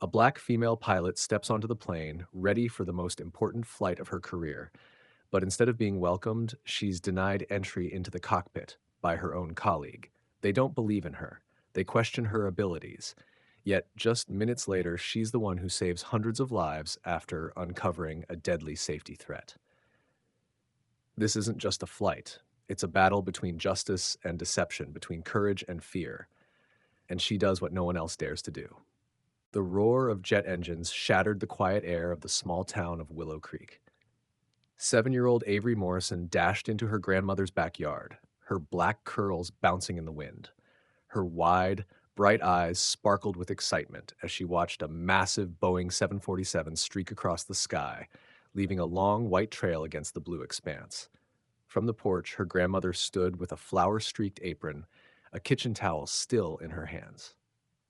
A black female pilot steps onto the plane, ready for the most important flight of her career, but instead of being welcomed, she's denied entry into the cockpit by her own colleague. They don't believe in her. They question her abilities. Yet, just minutes later, she's the one who saves hundreds of lives after uncovering a deadly safety threat. This isn't just a flight. It's a battle between justice and deception, between courage and fear, and she does what no one else dares to do. The roar of jet engines shattered the quiet air of the small town of Willow Creek. 7-year-old Avery Morrison dashed into her grandmother's backyard, her black curls bouncing in the wind. Her wide, bright eyes sparkled with excitement as she watched a massive Boeing 747 streak across the sky, leaving a long white trail against the blue expanse. From the porch, her grandmother stood with a flower-streaked apron, a kitchen towel still in her hands.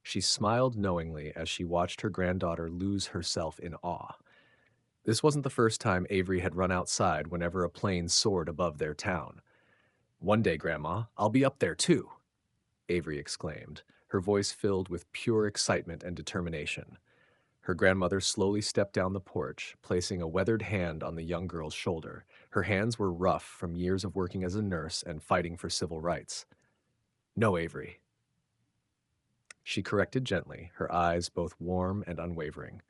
She smiled knowingly as she watched her granddaughter lose herself in awe. This wasn't the first time Avery had run outside whenever a plane soared above their town. "One day, Grandma, I'll be up there too," Avery exclaimed, her voice filled with pure excitement and determination. Her grandmother slowly stepped down the porch, placing a weathered hand on the young girl's shoulder. Her hands were rough from years of working as a nurse and fighting for civil rights. "No, Avery," she corrected gently, her eyes both warm and unwavering.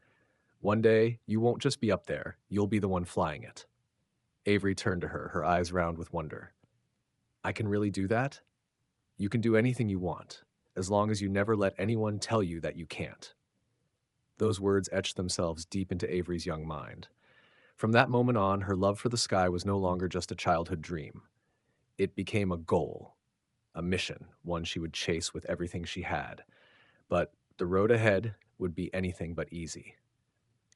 "One day, you won't just be up there, you'll be the one flying it." Avery turned to her, her eyes round with wonder. "I can really do that?" "You can do anything you want, as long as you never let anyone tell you that you can't." Those words etched themselves deep into Avery's young mind. From that moment on, her love for the sky was no longer just a childhood dream. It became a goal, a mission, one she would chase with everything she had. But the road ahead would be anything but easy.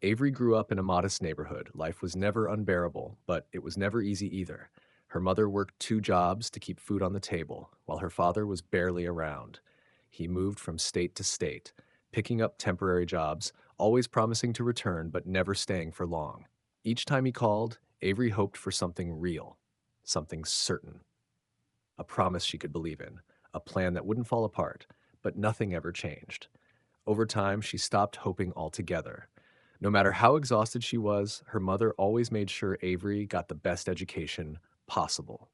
Avery grew up in a modest neighborhood. Life was never unbearable, but it was never easy either. Her mother worked 2 jobs to keep food on the table, while her father was barely around. He moved from state to state, picking up temporary jobs, always promising to return but never staying for long. Each time he called, Avery hoped for something real, something certain, a promise she could believe in, a plan that wouldn't fall apart, but nothing ever changed. Over time, she stopped hoping altogether. No matter how exhausted she was, her mother always made sure Avery got the best education possible.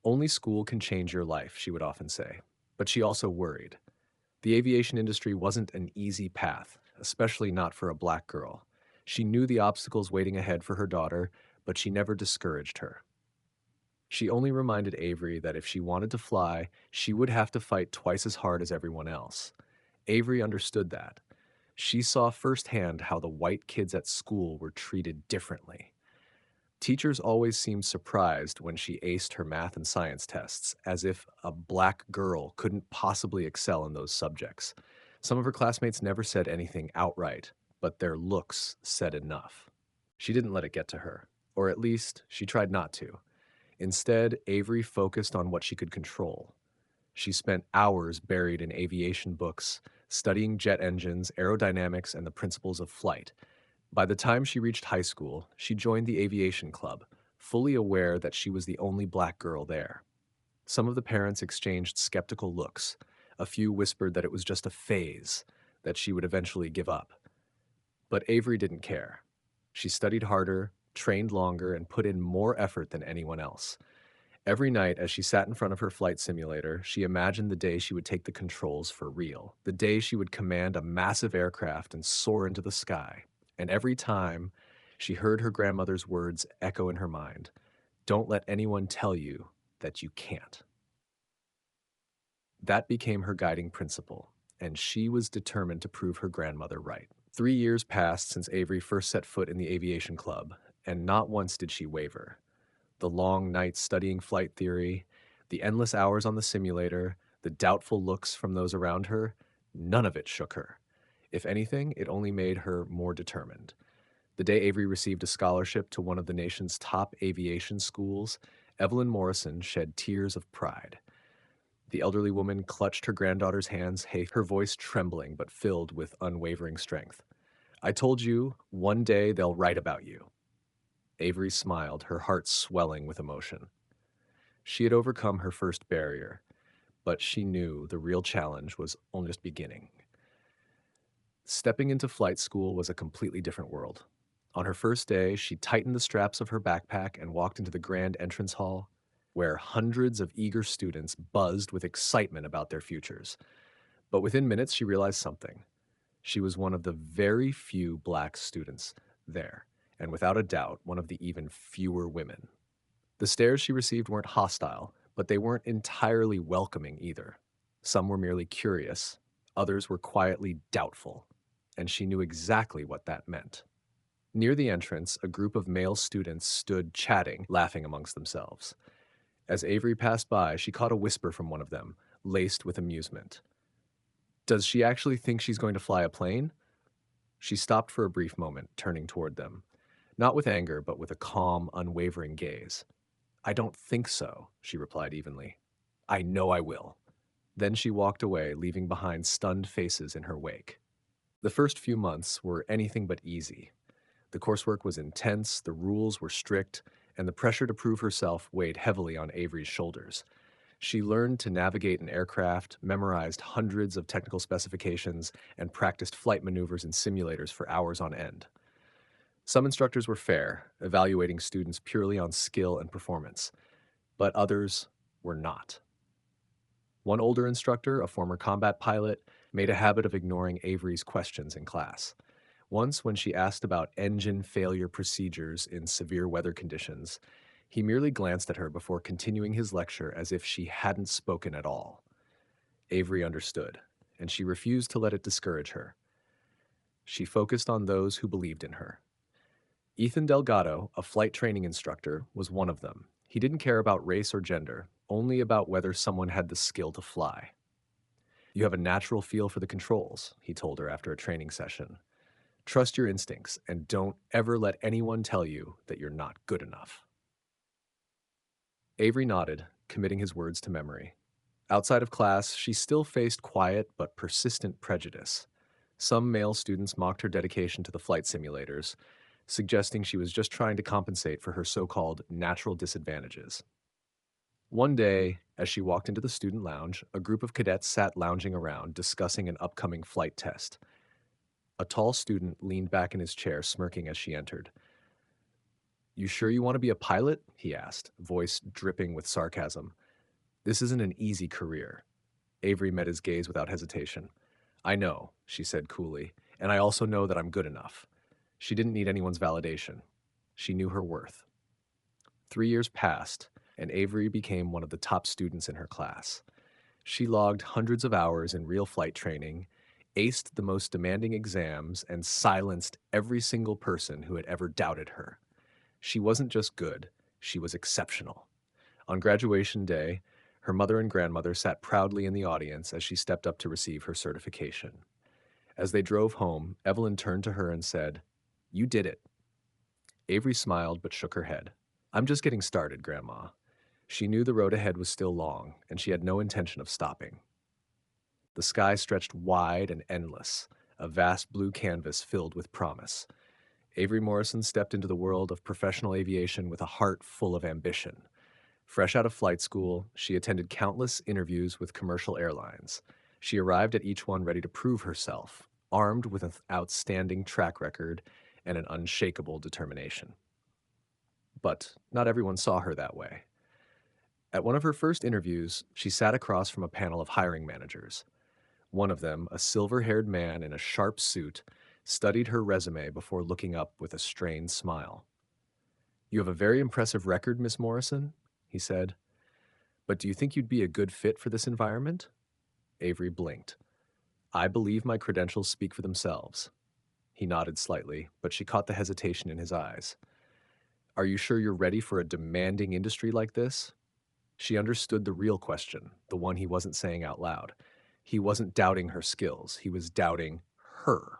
"Only school can change your life," she would often say. But she also worried. The aviation industry wasn't an easy path, especially not for a black girl. She knew the obstacles waiting ahead for her daughter, but she never discouraged her. She only reminded Avery that if she wanted to fly, she would have to fight twice as hard as everyone else. Avery understood that. She saw firsthand how the white kids at school were treated differently. Teachers always seemed surprised when she aced her math and science tests, as if a black girl couldn't possibly excel in those subjects. Some of her classmates never said anything outright, but their looks said enough. She didn't let it get to her, or at least she tried not to. Instead, Avery focused on what she could control. She spent hours buried in aviation books, studying jet engines, aerodynamics, and the principles of flight. By the time she reached high school, she joined the aviation club, fully aware that she was the only black girl there. Some of the parents exchanged skeptical looks. A few whispered that it was just a phase, that she would eventually give up. But Avery didn't care. She studied harder, trained longer, and put in more effort than anyone else. Every night, as she sat in front of her flight simulator, she imagined the day she would take the controls for real, the day she would command a massive aircraft and soar into the sky. And every time, she heard her grandmother's words echo in her mind: "Don't let anyone tell you that you can't." That became her guiding principle, and she was determined to prove her grandmother right. 3 years passed since Avery first set foot in the aviation club, and not once did she waver. The long nights studying flight theory, the endless hours on the simulator, the doubtful looks from those around her, none of it shook her. If anything, it only made her more determined. The day Avery received a scholarship to one of the nation's top aviation schools, Evelyn Morrison shed tears of pride. The elderly woman clutched her granddaughter's hands, her voice trembling but filled with unwavering strength. "I told you, one day they'll write about you." Avery smiled, her heart swelling with emotion. She had overcome her first barrier, but she knew the real challenge was only just beginning. Stepping into flight school was a completely different world. On her first day, she tightened the straps of her backpack and walked into the grand entrance hall, where hundreds of eager students buzzed with excitement about their futures. But within minutes, she realized something. She was one of the very few black students there, and without a doubt, one of the even fewer women. The stares she received weren't hostile, but they weren't entirely welcoming either. Some were merely curious, others were quietly doubtful, and she knew exactly what that meant. Near the entrance, a group of male students stood chatting, laughing amongst themselves. As Avery passed by, she caught a whisper from one of them, laced with amusement. Does she actually think she's going to fly a plane? She stopped for a brief moment, turning toward them, not with anger, but with a calm, unwavering gaze. I don't think so, she replied evenly. I know I will. Then she walked away, leaving behind stunned faces in her wake. The first few months were anything but easy. The coursework was intense, the rules were strict, and the pressure to prove herself weighed heavily on Avery's shoulders. She learned to navigate an aircraft, memorized hundreds of technical specifications, and practiced flight maneuvers in simulators for hours on end. Some instructors were fair, evaluating students purely on skill and performance, but others were not. One older instructor, a former combat pilot, made a habit of ignoring Avery's questions in class. Once, when she asked about engine failure procedures in severe weather conditions, he merely glanced at her before continuing his lecture as if she hadn't spoken at all. Avery understood, and she refused to let it discourage her. She focused on those who believed in her. Ethan Delgado, a flight training instructor, was one of them. He didn't care about race or gender, only about whether someone had the skill to fly. You have a natural feel for the controls, he told her after a training session. Trust your instincts and don't ever let anyone tell you that you're not good enough. Avery nodded, committing his words to memory. Outside of class, she still faced quiet but persistent prejudice. Some male students mocked her dedication to the flight simulators, suggesting she was just trying to compensate for her so-called natural disadvantages. One day, as she walked into the student lounge, a group of cadets sat lounging around, discussing an upcoming flight test. A tall student leaned back in his chair, smirking as she entered. You sure you want to be a pilot? He asked, voice dripping with sarcasm. This isn't an easy career. Avery met his gaze without hesitation. I know, she said coolly, and I also know that I'm good enough. She didn't need anyone's validation. She knew her worth. 3 years passed, and Avery became one of the top students in her class. She logged hundreds of hours in real flight training, aced the most demanding exams, and silenced every single person who had ever doubted her. She wasn't just good, she was exceptional. On graduation day, her mother and grandmother sat proudly in the audience as she stepped up to receive her certification. As they drove home, Evelyn turned to her and said, You did it. Avery smiled but shook her head. I'm just getting started, Grandma. She knew the road ahead was still long, and she had no intention of stopping. The sky stretched wide and endless, a vast blue canvas filled with promise. Avery Morrison stepped into the world of professional aviation with a heart full of ambition. Fresh out of flight school, she attended countless interviews with commercial airlines. She arrived at each one ready to prove herself, armed with an outstanding track record and an unshakable determination. But not everyone saw her that way. At one of her first interviews, she sat across from a panel of hiring managers. One of them, a silver-haired man in a sharp suit, studied her resume before looking up with a strained smile. You have a very impressive record, Miss Morrison, he said. But do you think you'd be a good fit for this environment? Avery blinked. I believe my credentials speak for themselves. He nodded slightly, but she caught the hesitation in his eyes. Are you sure you're ready for a demanding industry like this? She understood the real question, the one he wasn't saying out loud. He wasn't doubting her skills, he was doubting her.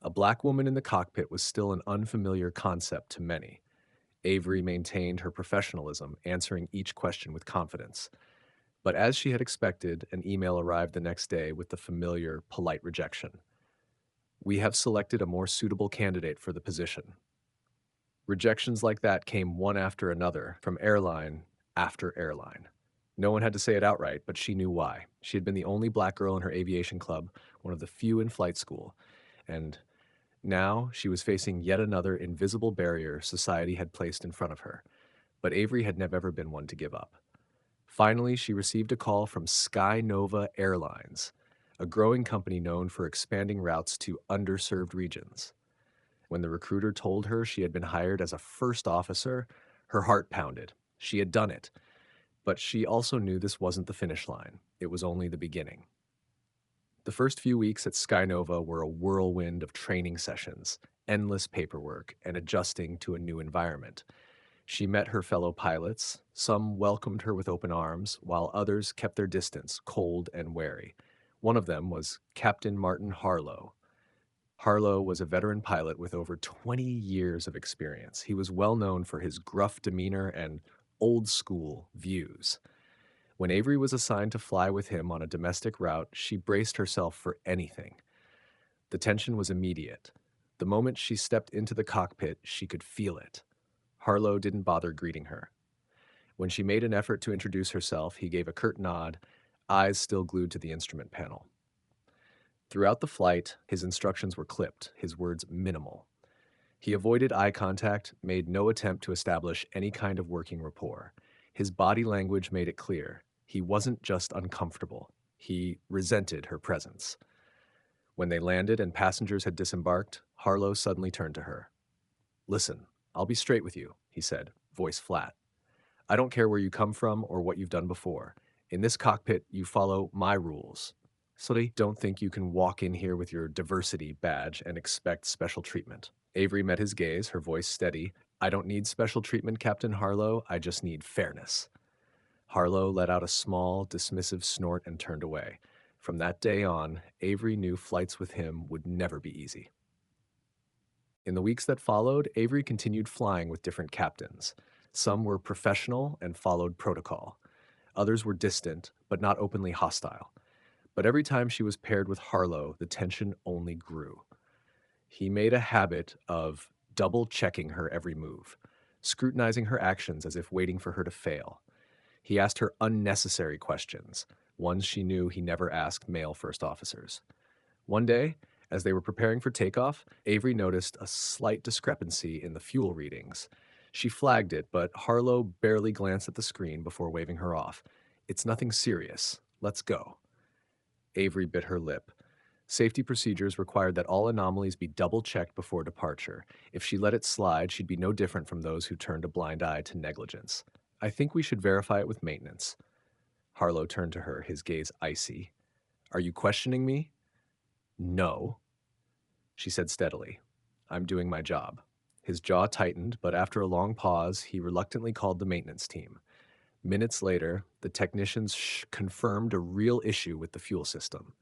A black woman in the cockpit was still an unfamiliar concept to many. Avery maintained her professionalism, answering each question with confidence. But as she had expected, an email arrived the next day with the familiar, polite rejection. We have selected a more suitable candidate for the position. Rejections like that came one after another from airline after airline. No one had to say it outright, but she knew why. She had been the only black girl in her aviation club, one of the few in flight school, and now she was facing yet another invisible barrier society had placed in front of her. But Avery had never been one to give up. Finally, she received a call from Sky Nova Airlines, a growing company known for expanding routes to underserved regions. When the recruiter told her she had been hired as a first officer, her heart pounded. She had done it, but she also knew this wasn't the finish line. It was only the beginning. The first few weeks at Skynova were a whirlwind of training sessions, endless paperwork, and adjusting to a new environment. She met her fellow pilots. Some welcomed her with open arms, while others kept their distance, cold and wary. One of them was Captain Martin Harlow. Harlow was a veteran pilot with over 20 years of experience. He was well known for his gruff demeanor and old school views. When Avery was assigned to fly with him on a domestic route, she braced herself for anything. The tension was immediate. The moment she stepped into the cockpit, she could feel it. Harlow didn't bother greeting her. When she made an effort to introduce herself, he gave a curt nod, eyes still glued to the instrument panel. Throughout the flight, his instructions were clipped, his words minimal. He avoided eye contact, made no attempt to establish any kind of working rapport. His body language made it clear. He wasn't just uncomfortable. He resented her presence. When they landed and passengers had disembarked, Harlow suddenly turned to her. "Listen, I'll be straight with you," he said, voice flat. "I don't care where you come from or what you've done before. In this cockpit, you follow my rules. So they don't think you can walk in here with your diversity badge and expect special treatment." Avery met his gaze, her voice steady. "I don't need special treatment, Captain Harlow. I just need fairness." Harlow let out a small, dismissive snort and turned away. From that day on, Avery knew flights with him would never be easy. In the weeks that followed, Avery continued flying with different captains. Some were professional and followed protocol. Others were distant, but not openly hostile. But every time she was paired with Harlow, the tension only grew. He made a habit of double-checking her every move, scrutinizing her actions as if waiting for her to fail. He asked her unnecessary questions, ones she knew he never asked male first officers. One day, as they were preparing for takeoff, Avery noticed a slight discrepancy in the fuel readings. She flagged it, but Harlow barely glanced at the screen before waving her off. "It's nothing serious. Let's go." Avery bit her lip. Safety procedures required that all anomalies be double-checked before departure. If she let it slide, she'd be no different from those who turned a blind eye to negligence. "I think we should verify it with maintenance." Harlow turned to her, his gaze icy. "Are you questioning me?" "No," she said steadily. "I'm doing my job." His jaw tightened, but after a long pause, he reluctantly called the maintenance team. Minutes later, the technicians confirmed a real issue with the fuel system.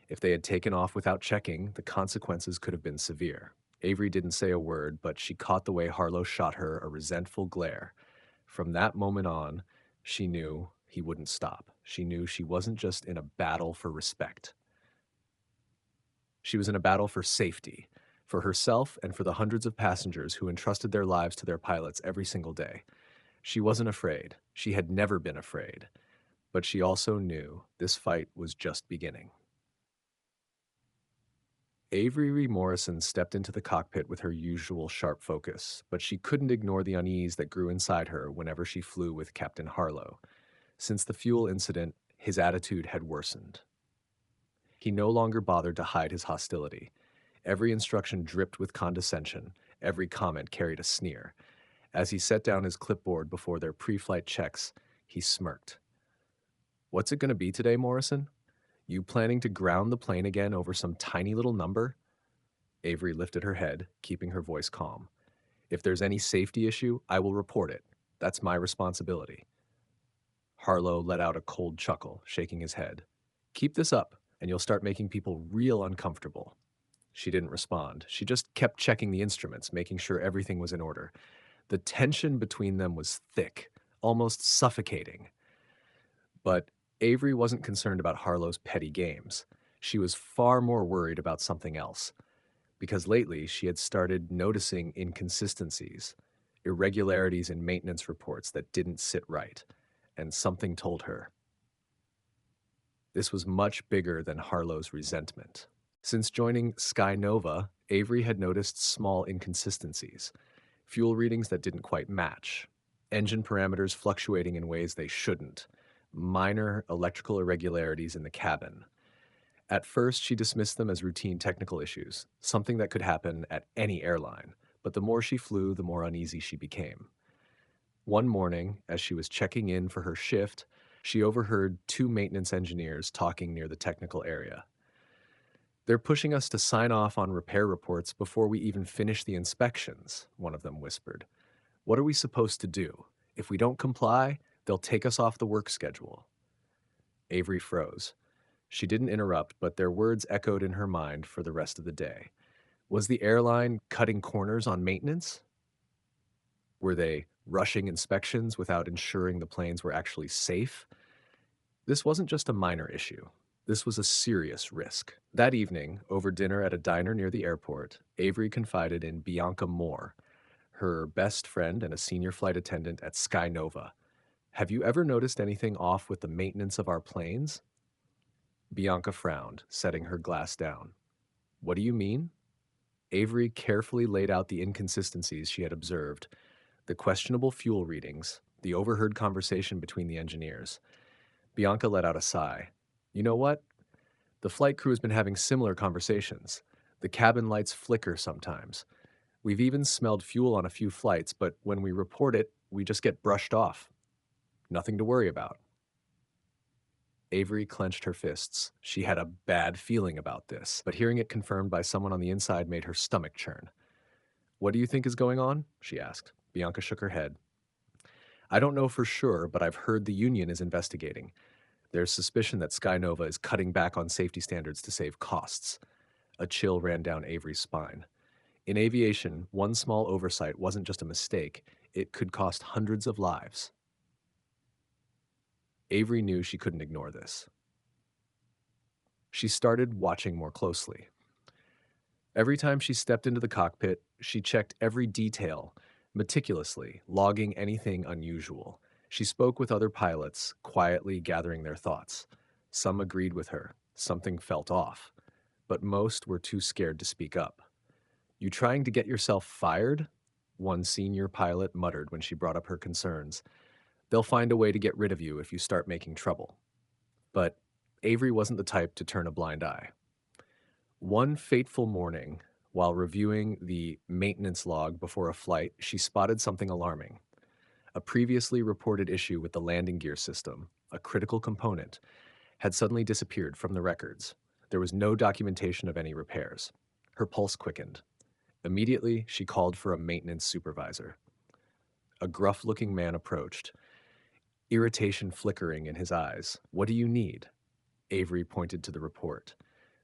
If they had taken off without checking, the consequences could have been severe. Avery didn't say a word, but she caught the way Harlow shot her a resentful glare. From that moment on, she knew he wouldn't stop. She knew she wasn't just in a battle for respect. She was in a battle for safety, for herself and for the hundreds of passengers who entrusted their lives to their pilots every single day. She wasn't afraid. She had never been afraid. But she also knew this fight was just beginning. Avery Morrison stepped into the cockpit with her usual sharp focus, but she couldn't ignore the unease that grew inside her whenever she flew with Captain Harlow. Since the fuel incident, his attitude had worsened. He no longer bothered to hide his hostility. Every instruction dripped with condescension, every comment carried a sneer. As he set down his clipboard before their pre-flight checks, he smirked. "What's it going to be today, Morrison? You planning to ground the plane again over some tiny little number?" Avery lifted her head, keeping her voice calm. "If there's any safety issue, I will report it. That's my responsibility." Harlow let out a cold chuckle, shaking his head. "Keep this up, and you'll start making people real uncomfortable." She didn't respond. She just kept checking the instruments, making sure everything was in order. The tension between them was thick, almost suffocating. But Avery wasn't concerned about Harlow's petty games. She was far more worried about something else. Because lately she had started noticing inconsistencies, irregularities in maintenance reports that didn't sit right. and something told her. This was much bigger than Harlow's resentment. Since joining Sky Nova, Avery had noticed small inconsistencies, fuel readings that didn't quite match, engine parameters fluctuating in ways they shouldn't, minor electrical irregularities in the cabin. At first, she dismissed them as routine technical issues, something that could happen at any airline, but the more she flew, the more uneasy she became. One morning, as she was checking in for her shift, she overheard two maintenance engineers talking near the technical area. "They're pushing us to sign off on repair reports before we even finish the inspections," one of them whispered. "What are we supposed to do? If we don't comply, they'll take us off the work schedule." Avery froze. She didn't interrupt, but their words echoed in her mind for the rest of the day. Was the airline cutting corners on maintenance? Were they rushing inspections without ensuring the planes were actually safe? This wasn't just a minor issue. This was a serious risk. That evening, over dinner at a diner near the airport, Avery confided in Bianca Moore, her best friend and a senior flight attendant at Sky Nova. "Have you ever noticed anything off with the maintenance of our planes?" Bianca frowned, setting her glass down. "What do you mean?" Avery carefully laid out the inconsistencies she had observed, the questionable fuel readings, the overheard conversation between the engineers. Bianca let out a sigh. "You know what? The flight crew has been having similar conversations. The cabin lights flicker sometimes. We've even smelled fuel on a few flights, but when we report it, we just get brushed off. Nothing to worry about." Avery clenched her fists. She had a bad feeling about this, but hearing it confirmed by someone on the inside made her stomach churn. "What do you think is going on?" she asked. Bianca shook her head. "I don't know for sure, but I've heard the union is investigating. There's suspicion that Sky Nova is cutting back on safety standards to save costs." A chill ran down Avery's spine. In aviation, one small oversight wasn't just a mistake, it could cost hundreds of lives. Avery knew she couldn't ignore this. She started watching more closely. Every time she stepped into the cockpit, she checked every detail, meticulously, logging anything unusual. She spoke with other pilots, quietly gathering their thoughts. Some agreed with her, something felt off, but most were too scared to speak up. "You trying to get yourself fired?" one senior pilot muttered when she brought up her concerns. "They'll find a way to get rid of you if you start making trouble." But Avery wasn't the type to turn a blind eye. One fateful morning, while reviewing the maintenance log before a flight, she spotted something alarming. A previously reported issue with the landing gear system, a critical component, had suddenly disappeared from the records. There was no documentation of any repairs. Her pulse quickened. Immediately, she called for a maintenance supervisor. A gruff-looking man approached, irritation flickering in his eyes. "What do you need?" Avery pointed to the report.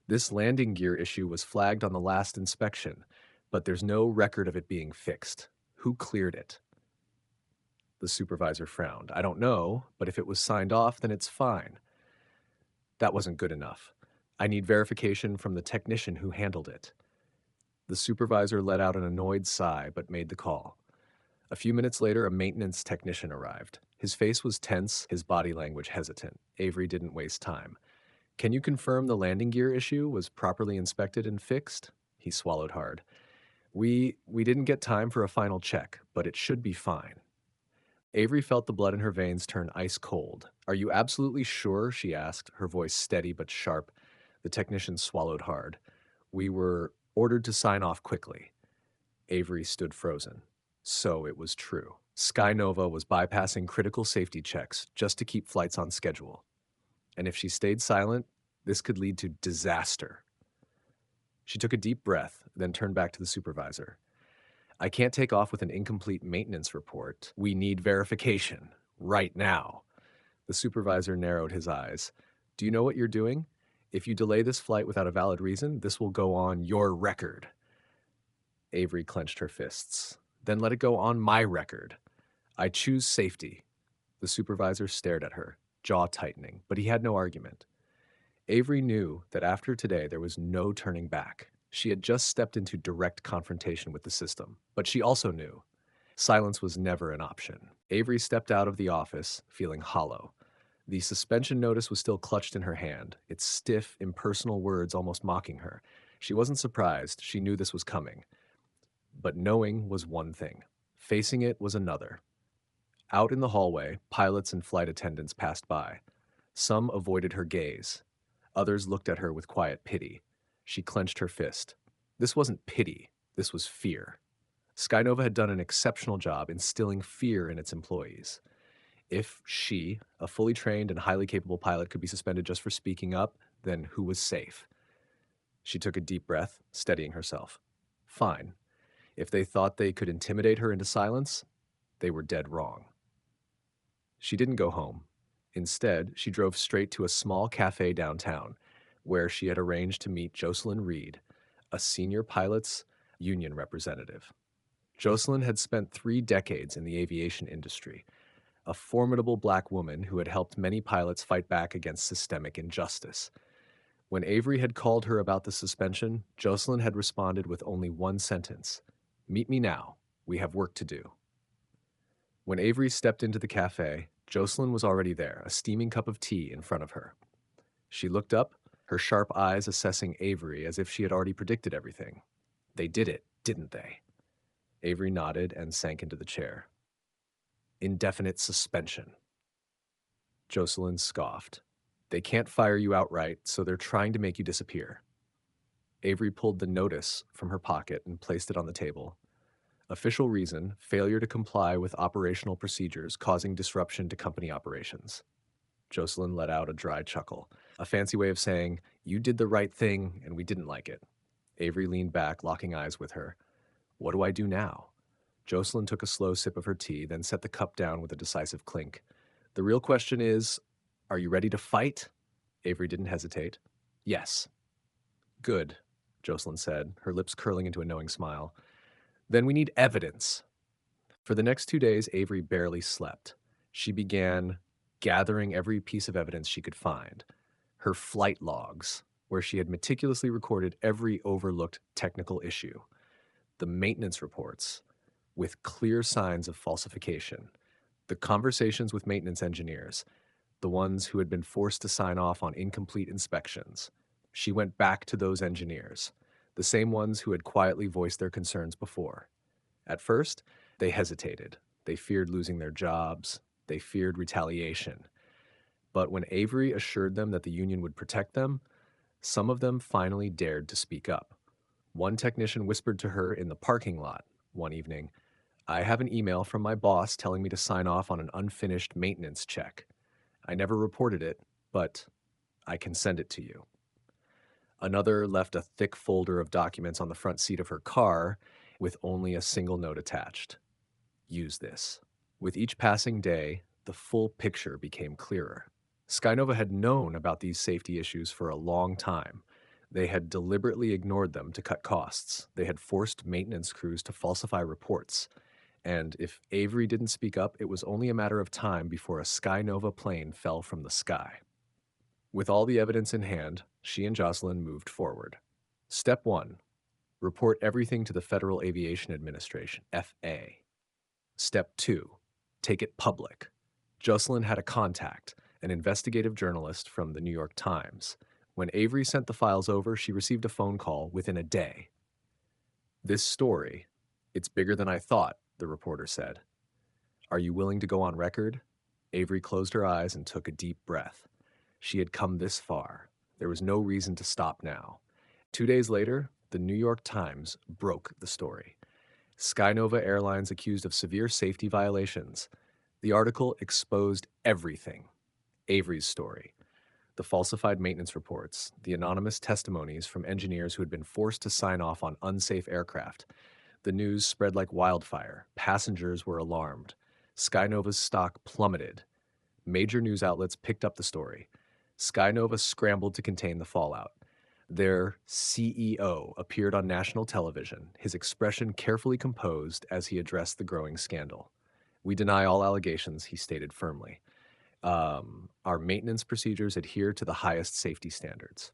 "This landing gear issue was flagged on the last inspection, but there's no record of it being fixed. Who cleared it?" The supervisor frowned. "I don't know, but if it was signed off, then it's fine." That wasn't good enough. "I need verification from the technician who handled it." The supervisor let out an annoyed sigh, but made the call. A few minutes later, a maintenance technician arrived. His face was tense, his body language hesitant. Avery didn't waste time. "Can you confirm the landing gear issue was properly inspected and fixed?" He swallowed hard. We didn't get time for a final check, but it should be fine." Avery felt the blood in her veins turn ice cold. "Are you absolutely sure?" she asked, her voice steady but sharp. The technician swallowed hard. "We were ordered to sign off quickly." Avery stood frozen. So it was true. Sky Nova was bypassing critical safety checks just to keep flights on schedule. And if she stayed silent, this could lead to disaster. She took a deep breath, then turned back to the supervisor. "I can't take off with an incomplete maintenance report. We need verification. Right now." The supervisor narrowed his eyes. "Do you know what you're doing? If you delay this flight without a valid reason, this will go on your record." Avery clenched her fists. "Then let it go on my record. I choose safety." The supervisor stared at her, jaw tightening, but he had no argument. Avery knew that after today there was no turning back. She had just stepped into direct confrontation with the system, but she also knew silence was never an option. Avery stepped out of the office, feeling hollow. The suspension notice was still clutched in her hand, its stiff, impersonal words almost mocking her. She wasn't surprised, she knew this was coming. But knowing was one thing. Facing it was another. Out in the hallway, pilots and flight attendants passed by. Some avoided her gaze. Others looked at her with quiet pity. She clenched her fist. This wasn't pity, this was fear. Skynova had done an exceptional job instilling fear in its employees. If she, a fully trained and highly capable pilot, could be suspended just for speaking up, then who was safe? She took a deep breath, steadying herself. Fine. If they thought they could intimidate her into silence, they were dead wrong. She didn't go home. Instead, she drove straight to a small cafe downtown, where she had arranged to meet Jocelyn Reed, a senior pilots union representative. Jocelyn had spent 3 decades in the aviation industry, a formidable black woman who had helped many pilots fight back against systemic injustice. When Avery had called her about the suspension, Jocelyn had responded with only one sentence: "Meet me now. We have work to do." When Avery stepped into the cafe, Jocelyn was already there, a steaming cup of tea in front of her. She looked up, her sharp eyes assessing Avery as if she had already predicted everything. They did it, didn't they? Avery nodded and sank into the chair. Indefinite suspension. Jocelyn scoffed. They can't fire you outright, so they're trying to make you disappear. Avery pulled the notice from her pocket and placed it on the table. Official reason: failure to comply with operational procedures causing disruption to company operations. Jocelyn let out a dry chuckle, a fancy way of saying, "You did the right thing and we didn't like it." Avery leaned back, locking eyes with her. What do I do now? Jocelyn took a slow sip of her tea, then set the cup down with a decisive clink. The real question is, are you ready to fight? Avery didn't hesitate. Yes. Good, Jocelyn said, her lips curling into a knowing smile. Then we need evidence. For the next 2 days, Avery barely slept. She began gathering every piece of evidence she could find. Her flight logs, where she had meticulously recorded every overlooked technical issue. The maintenance reports, with clear signs of falsification. The conversations with maintenance engineers, the ones who had been forced to sign off on incomplete inspections. She went back to those engineers, the same ones who had quietly voiced their concerns before. At first, they hesitated. They feared losing their jobs. They feared retaliation. But when Avery assured them that the union would protect them, some of them finally dared to speak up. One technician whispered to her in the parking lot one evening, "I have an email from my boss telling me to sign off on an unfinished maintenance check. I never reported it, but I can send it to you." Another left a thick folder of documents on the front seat of her car with only a single note attached. Use this. With each passing day, the full picture became clearer. Skynova had known about these safety issues for a long time. They had deliberately ignored them to cut costs. They had forced maintenance crews to falsify reports. And if Avery didn't speak up, it was only a matter of time before a Skynova plane fell from the sky. With all the evidence in hand, she and Jocelyn moved forward. Step 1. Report everything to the Federal Aviation Administration, FA. Step 2. Take it public. Jocelyn had a contact, an investigative journalist from the New York Times. When Avery sent the files over, she received a phone call within a day. "This story, it's bigger than I thought," the reporter said. "Are you willing to go on record?" Avery closed her eyes and took a deep breath. She had come this far. There was no reason to stop now. 2 days later, the New York Times broke the story. Skynova Airlines accused of severe safety violations. The article exposed everything. Avery's story, the falsified maintenance reports, the anonymous testimonies from engineers who had been forced to sign off on unsafe aircraft. The news spread like wildfire. Passengers were alarmed. Skynova's stock plummeted. Major news outlets picked up the story. Skynova scrambled to contain the fallout. Their CEO appeared on national television, his expression carefully composed as he addressed the growing scandal. "We deny all allegations," he stated firmly. Our maintenance procedures adhere to the highest safety standards."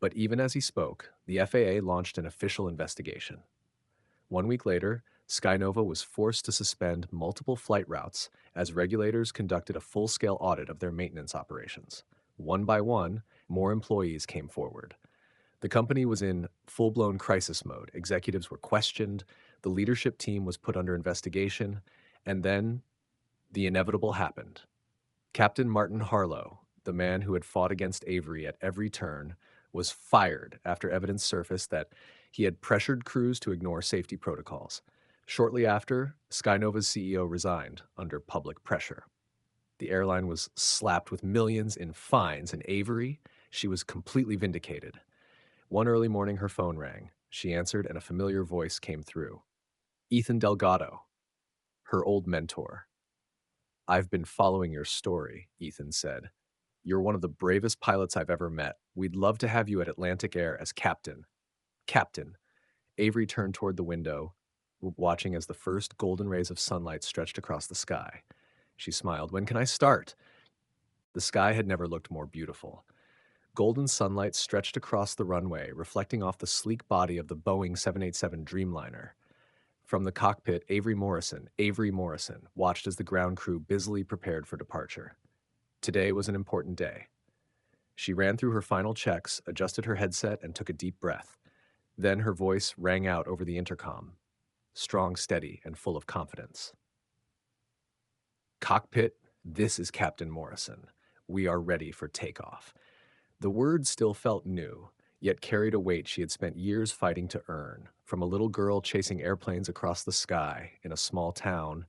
But even as he spoke, the FAA launched an official investigation. 1 week later, Skynova was forced to suspend multiple flight routes as regulators conducted a full-scale audit of their maintenance operations. One by one, more employees came forward. The company was in full-blown crisis mode. Executives were questioned, the leadership team was put under investigation, and then the inevitable happened. Captain Martin Harlow, the man who had fought against Avery at every turn, was fired after evidence surfaced that he had pressured crews to ignore safety protocols. Shortly after, Skynova's CEO resigned under public pressure. The airline was slapped with millions in fines, and Avery, she was completely vindicated. One early morning, her phone rang. She answered, and a familiar voice came through. Ethan Delgado, her old mentor. "I've been following your story," Ethan said. "You're one of the bravest pilots I've ever met. We'd love to have you at Atlantic Air as captain." Captain. Avery turned toward the window, watching as the first golden rays of sunlight stretched across the sky. She smiled. "When can I start?" The sky had never looked more beautiful. Golden sunlight stretched across the runway, reflecting off the sleek body of the Boeing 787 Dreamliner. From the cockpit, Avery Morrison, watched as the ground crew busily prepared for departure. Today was an important day. She ran through her final checks, adjusted her headset, and took a deep breath. Then her voice rang out over the intercom, strong, steady, and full of confidence. "Cockpit, this is Captain Morrison. We are ready for takeoff." The words still felt new, yet carried a weight she had spent years fighting to earn. From a little girl chasing airplanes across the sky in a small town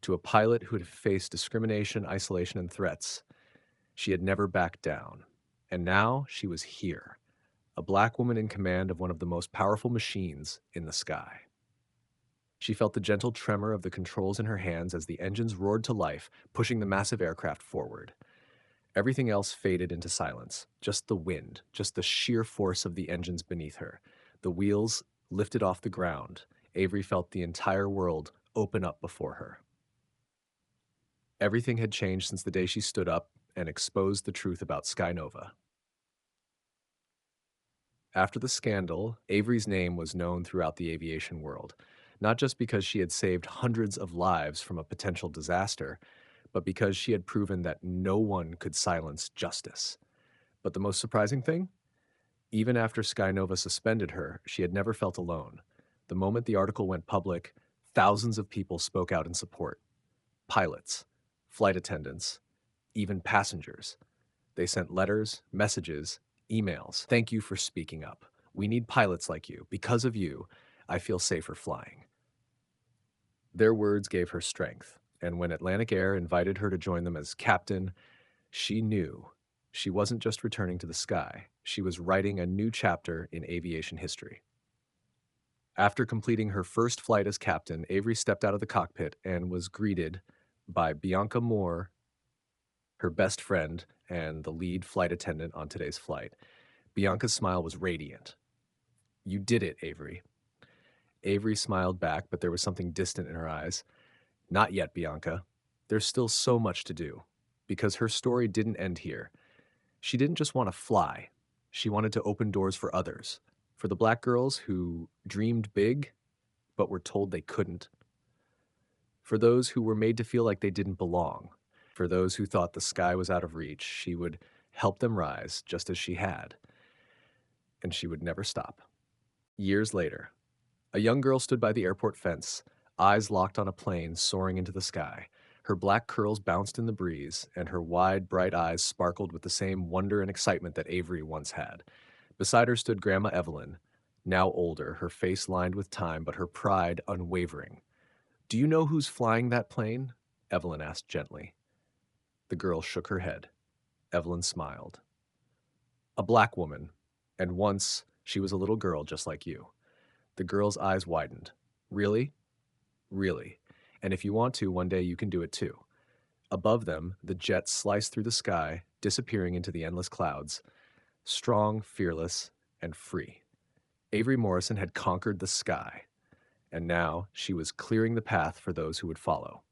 to a pilot who had faced discrimination, isolation, and threats, she had never backed down. And now she was here, a black woman in command of one of the most powerful machines in the sky. She felt the gentle tremor of the controls in her hands as the engines roared to life, pushing the massive aircraft forward. Everything else faded into silence, just the wind, just the sheer force of the engines beneath her. The wheels lifted off the ground. Avery felt the entire world open up before her. Everything had changed since the day she stood up and exposed the truth about Skynova. After the scandal, Avery's name was known throughout the aviation world, not just because she had saved hundreds of lives from a potential disaster, but because she had proven that no one could silence justice. But the most surprising thing? Even after Skynova suspended her, she had never felt alone. The moment the article went public, thousands of people spoke out in support. Pilots, flight attendants, even passengers. They sent letters, messages, emails. "Thank you for speaking up. We need pilots like you. Because of you, I feel safer flying." Their words gave her strength, and when Atlantic Air invited her to join them as captain, she knew she wasn't just returning to the sky. She was writing a new chapter in aviation history. After completing her first flight as captain, Avery stepped out of the cockpit and was greeted by Bianca Moore, her best friend and the lead flight attendant on today's flight. Bianca's smile was radiant. "You did it, Avery." Avery smiled back, but there was something distant in her eyes. "Not yet, Bianca. There's still so much to do." Because her story didn't end here. She didn't just want to fly. She wanted to open doors for others. For the black girls who dreamed big, but were told they couldn't. For those who were made to feel like they didn't belong. For those who thought the sky was out of reach, she would help them rise just as she had. And she would never stop. Years later, a young girl stood by the airport fence, eyes locked on a plane soaring into the sky. Her black curls bounced in the breeze, and her wide, bright eyes sparkled with the same wonder and excitement that Avery once had. Beside her stood Grandma Evelyn, now older, her face lined with time, but her pride unwavering. "Do you know who's flying that plane?" Evelyn asked gently. The girl shook her head. Evelyn smiled. "A black woman, and once she was a little girl just like you." The girl's eyes widened. "Really?" "Really. And if you want to, one day you can do it too." Above them, the jet sliced through the sky, disappearing into the endless clouds, strong, fearless, and free. Avery Morrison had conquered the sky, and now she was clearing the path for those who would follow.